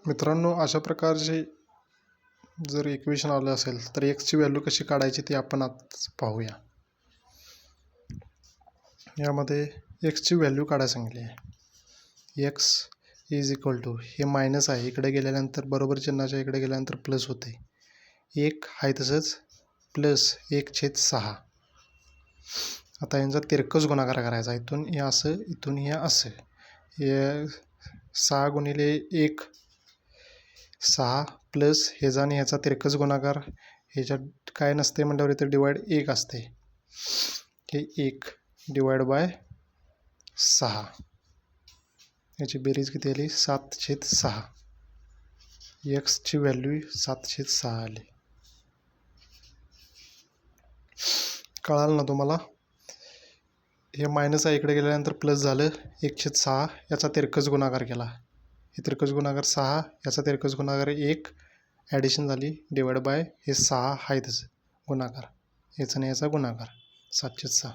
मित्रांनो, अशा प्रकारचे जर इक्वेशन आलं असेल तर एक्सची व्हॅल्यू कशी काढायची ते आपण आज पाहूया. यामध्ये एक्सची व्हॅल्यू काढायला सांगितली आहे. एक्स इज इक्वल टू, हे मायनस आहे, इकडे गेल्यानंतर बरोबर चिन्हाच्या इकडे गेल्यानंतर प्लस होते. 1 आहे तसंच प्लस 1/6. आता यांचा तिरकस गुणाकार करायचा. इथून हे असं, इथून हे असं. हे 6 गुणिले 1 6 प्लस ह्याचा आणि ह्याचा तिरकस गुणाकार. ह्याच्यात काय नसते म्हटल्यावर इथे डिवाइड 1 असते. हे 1 डिवाइड बाय 6. याची बेरीज किती आली? 7/6. एक्सची व्हॅल्यू 7/6 आली. कळालं ना तुम्हाला? हे मायनस आहे, इकडे गेल्यानंतर प्लस झालं. 1/6 याचा तिरकस गुणाकार केला. हे तिरकस गुणाकार 6, याचा तिरकस गुणाकार 1, ॲडिशन झाली डिवाइड बाय हे 6 आहे त्याचं गुणाकार, याचा आणि याचा गुणाकार 7/6.